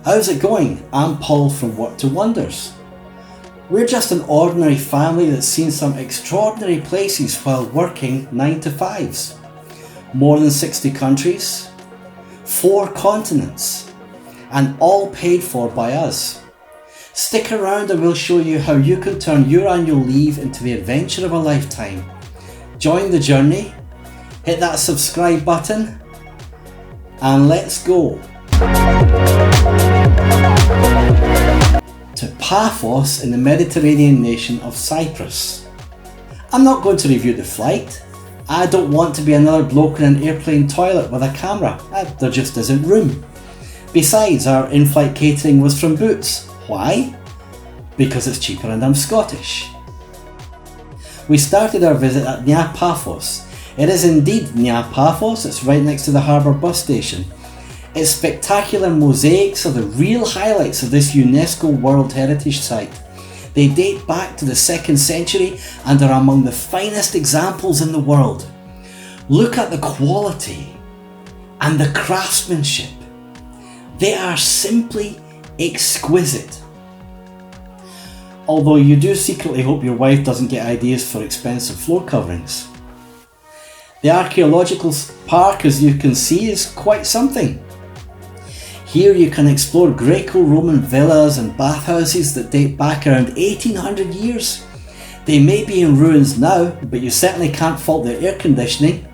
How's it going? I'm Paul from Work to Wonders. We're just an ordinary family that's seen some extraordinary places while working 9 to 5s. More than 60 countries, 4 continents, and all paid for by us. Stick around and we'll show you how you can turn your annual leave into the adventure of a lifetime. Join the journey, hit that subscribe button, and let's go. To Paphos in the Mediterranean nation of Cyprus. I'm not going to review the flight. I don't want to be another bloke in an airplane toilet with a camera. There just isn't room. Besides, our in-flight catering was from Brits. Why? Because it's cheaper and I'm Scottish. We started our visit at Paphos. It is indeed Paphos. It's right next to the harbour bus station. Its spectacular mosaics are the real highlights of this UNESCO World Heritage Site. They date back to the 2nd century and are among the finest examples in the world. Look at the quality and the craftsmanship. They are simply exquisite. Although you do secretly hope your wife doesn't get ideas for expensive floor coverings. The archaeological park, as you can see, is quite something. Here you can explore Greco-Roman villas and bathhouses that date back around 1800 years. They may be in ruins now, but you certainly can't fault their air conditioning.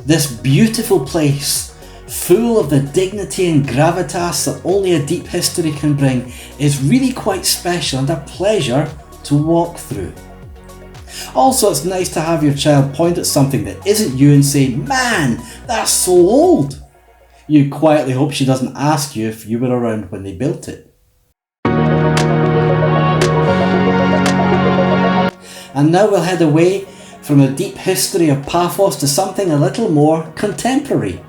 This beautiful place, full of the dignity and gravitas that only a deep history can bring, is really quite special and a pleasure to walk through. Also, it's nice to have your child point at something that isn't you and say, "Man, that's so old." You quietly hope she doesn't ask you if you were around when they built it. And now we'll head away from the deep history of Paphos to something a little more contemporary.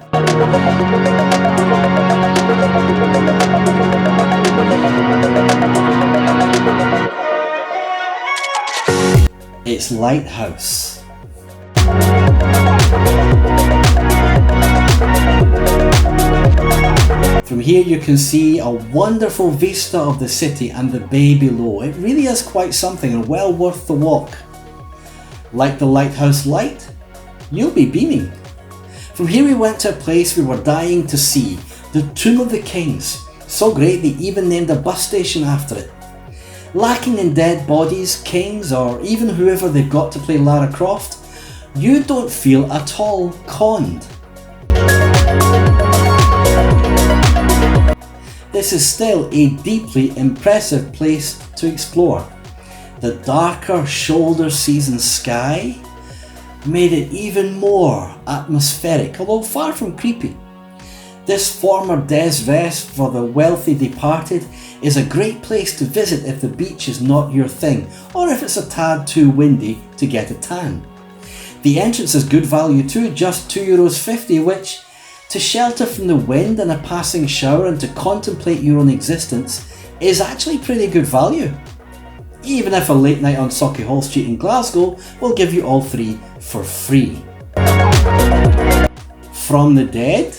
Its lighthouse. From here you can see a wonderful vista of the city and the bay below. It really is quite something and well worth the walk. Like the lighthouse light? You'll be beaming. From here we went to a place we were dying to see, the Tomb of the Kings. So great they even named a bus station after it. Lacking in dead bodies, kings, or even whoever they've got to play Lara Croft, you don't feel at all conned. This is still a deeply impressive place to explore. The darker shoulder season sky made it even more atmospheric, although far from creepy. This former des rest for the wealthy departed is a great place to visit if the beach is not your thing, or if it's a tad too windy to get a tan. The entrance is good value too, just €2.50, which, to shelter from the wind and a passing shower and to contemplate your own existence, is actually pretty good value. Even if a late night on Sauchiehall Street in Glasgow will give you all 3 for free. From the dead,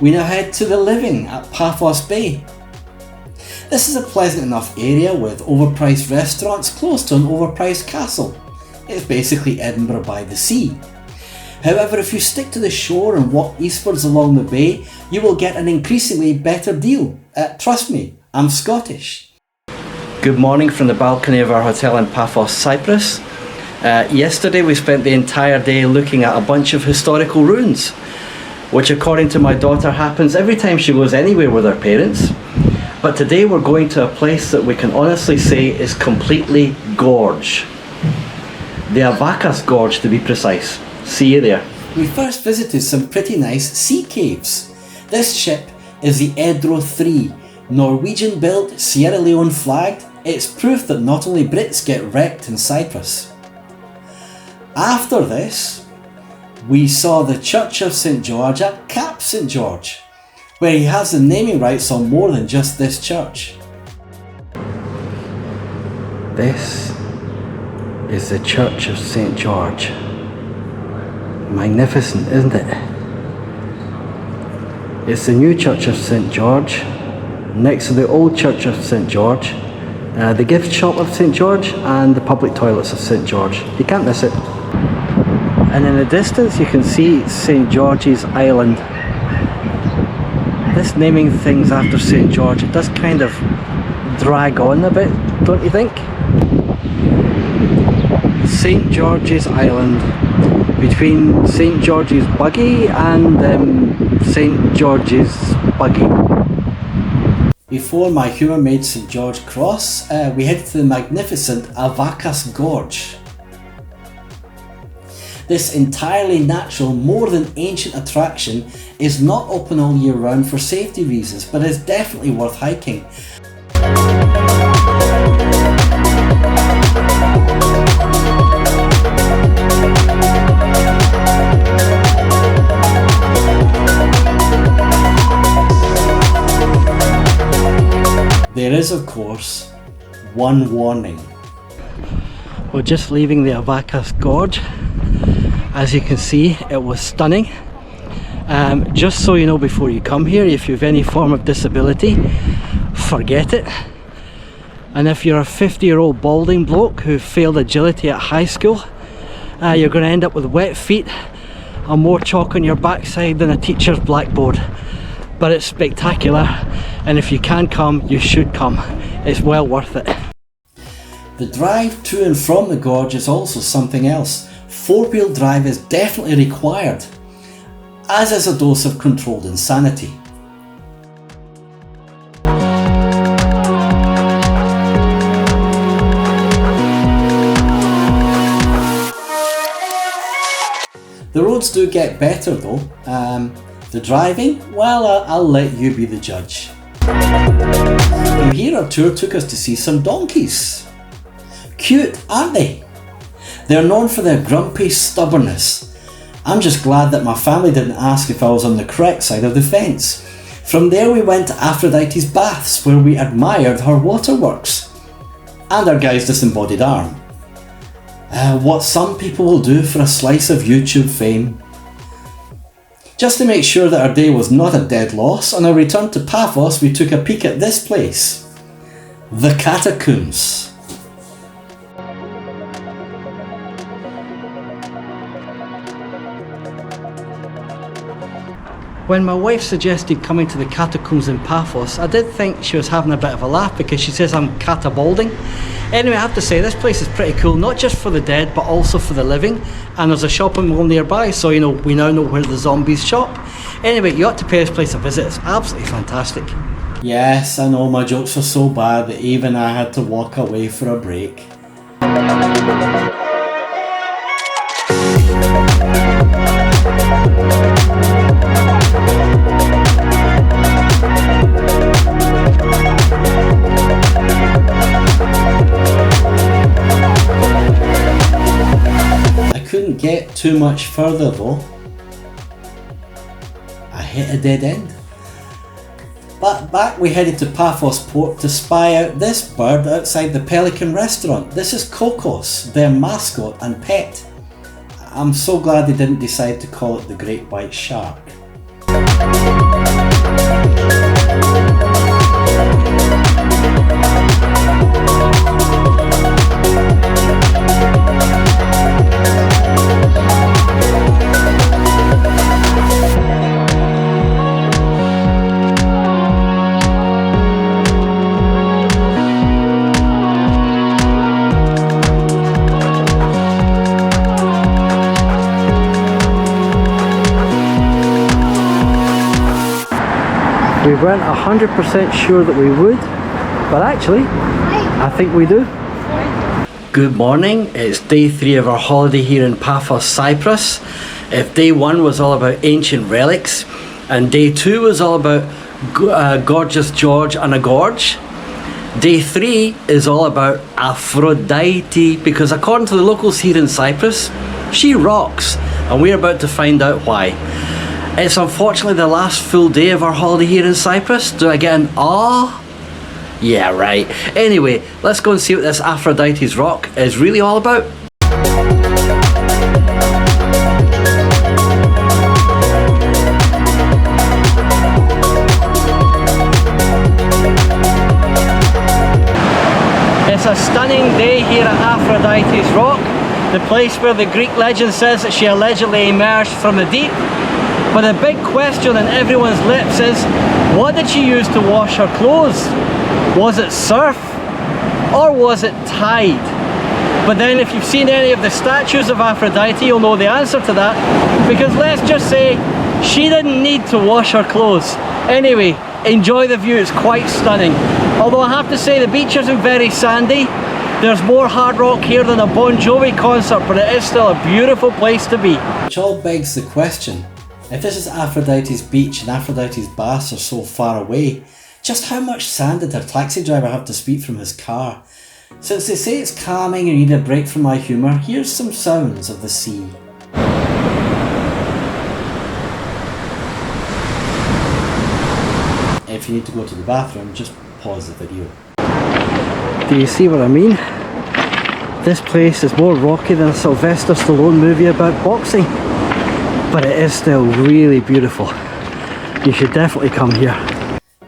we now head to the living at Paphos Bay. This is a pleasant enough area with overpriced restaurants close to an overpriced castle. It's basically Edinburgh by the sea. However, if you stick to the shore and walk eastwards along the bay, you will get an increasingly better deal. Trust me, I'm Scottish. Good morning from the balcony of our hotel in Paphos, Cyprus. Yesterday we spent the entire day looking at a bunch of historical ruins, which according to my daughter happens every time she goes anywhere with her parents. But today we're going to a place that we can honestly say is completely gorge. The Avacas Gorge to be precise. See you there. We first visited some pretty nice sea caves. This ship is the Edro 3, Norwegian built, Sierra Leone flagged. It's proof that not only Brits get wrecked in Cyprus. After this, we saw the Church of St George at Cap St George, where he has the naming rights on more than just this church. This is the Church of St George. Magnificent, isn't it? It's the new Church of St George, next to the old church of St George, the gift shop of St George, and the public toilets of St George. You can't miss it. And in the distance you can see St George's Island. This naming things after St George, it does kind of drag on a bit, don't you think? St George's Island, between St George's Buggy and St George's Buggy. Before my humour-made St George Cross, we head to the magnificent Avacas Gorge. This entirely natural, more than ancient attraction is not open all year round for safety reasons, but is definitely worth hiking. There is, of course, one warning. We're just leaving the Avacas Gorge. As you can see, it was stunning. Just so you know before you come here, if you have any form of disability, forget it. And if you're a 50-year-old balding bloke who failed agility at high school, you're going to end up with wet feet and more chalk on your backside than a teacher's blackboard. But it's spectacular, and if you can come, you should come. It's well worth it. The drive to and from the gorge is also something else. Four-wheel drive is definitely required, as is a dose of controlled insanity. The roads do get better though. The driving, well, I'll let you be the judge. From here our tour took us to see some donkeys. Cute, aren't they? They're known for their grumpy stubbornness. I'm just glad that my family didn't ask if I was on the correct side of the fence. From there we went to Aphrodite's baths, where we admired her waterworks and our guy's disembodied arm. What some people will do for a slice of YouTube fame. Just to make sure that our day was not a dead loss, on our return to Paphos we took a peek at this place, the catacombs. When my wife suggested coming to the catacombs in Paphos, I did think she was having a bit of a laugh because she says I'm catabalding. Anyway, I have to say this place is pretty cool, not just for the dead but also for the living, and there's a shopping mall nearby, so you know we now know where the zombies shop. Anyway, you ought to pay this place a visit, it's absolutely fantastic. Yes, I know my jokes are so bad that even I had to walk away for a break. Couldn't get too much further though. I hit a dead end. But back we headed to Paphos port to spy out this bird outside the Pelican restaurant. This is Kokos, their mascot and pet. I'm so glad they didn't decide to call it the Great White Shark. We weren't 100% sure that we would, but actually, I think we do. Good morning, it's day 3 of our holiday here in Paphos, Cyprus. If day 1 was all about ancient relics, and day 2 was all about gorgeous George and a gorge, day 3 is all about Aphrodite, because according to the locals here in Cyprus, she rocks, and we're about to find out why. It's unfortunately the last full day of our holiday here in Cyprus. Do I get an ah? Yeah, right. Anyway, let's go and see what this Aphrodite's rock is really all about. It's a stunning day here at Aphrodite's Rock, the place where the Greek legend says that she allegedly emerged from the deep. But the big question on everyone's lips is, what did she use to wash her clothes? Was it surf or was it tide? But then if you've seen any of the statues of Aphrodite, you'll know the answer to that, because let's just say she didn't need to wash her clothes. Anyway, enjoy the view, it's quite stunning. Although I have to say the beach isn't very sandy. There's more hard rock here than a Bon Jovi concert, but it is still a beautiful place to be. Which all begs the question, if this is Aphrodite's beach and Aphrodite's baths are so far away, just how much sand did her taxi driver have to sweep from his car? Since they say it's calming and you need a break from my humour, here's some sounds of the sea. If you need to go to the bathroom, just pause the video. Do you see what I mean? This place is more rocky than a Sylvester Stallone movie about boxing, but it is still really beautiful. You should definitely come here.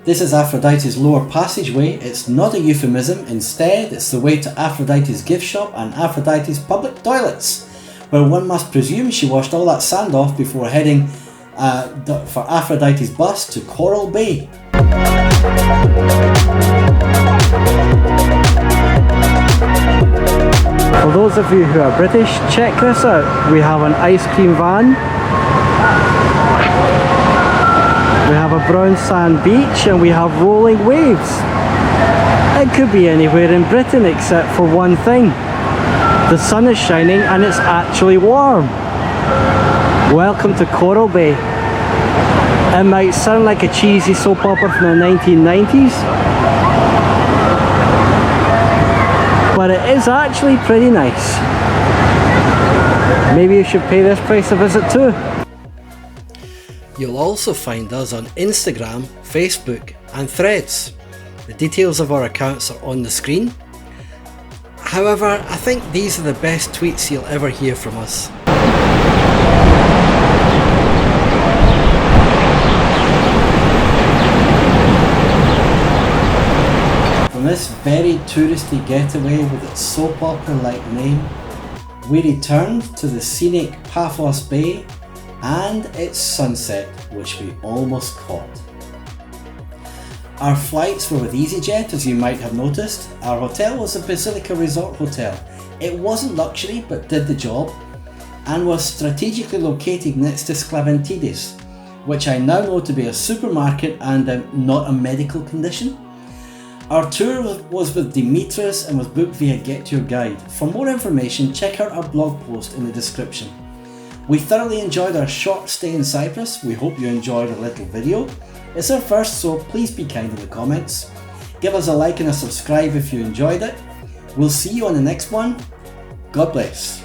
This is Aphrodite's lower passageway. It's not a euphemism, instead it's the way to Aphrodite's gift shop and Aphrodite's public toilets, where one must presume she washed all that sand off before heading for Aphrodite's bus to Coral Bay. For those of you who are British, check this out. We have an ice cream van. We have a brown sand beach and we have rolling waves. It could be anywhere in Britain except for one thing. The sun is shining and it's actually warm. Welcome to Coral Bay. It might sound like a cheesy soap opera from the 1990s, but it is actually pretty nice. Maybe you should pay this place a visit too. You'll also find us on Instagram, Facebook and Threads. The details of our accounts are on the screen. However, I think these are the best tweets you'll ever hear from us. From this very touristy getaway with its soap opera-like name, we returned to the scenic Paphos Bay and its sunset, which we almost caught. Our flights were with EasyJet, as you might have noticed. Our hotel was a Basilica Resort Hotel. It wasn't luxury, but did the job, and was strategically located next to Sklaventides, which I now know to be a supermarket and not a medical condition. Our tour was with Dimitris and was booked via Get Your Guide. For more information, check out our blog post in the description. We thoroughly enjoyed our short stay in Cyprus. We hope you enjoyed our little video. It's our first, so please be kind in the comments. Give us a like and a subscribe if you enjoyed it. We'll see you on the next one. God bless.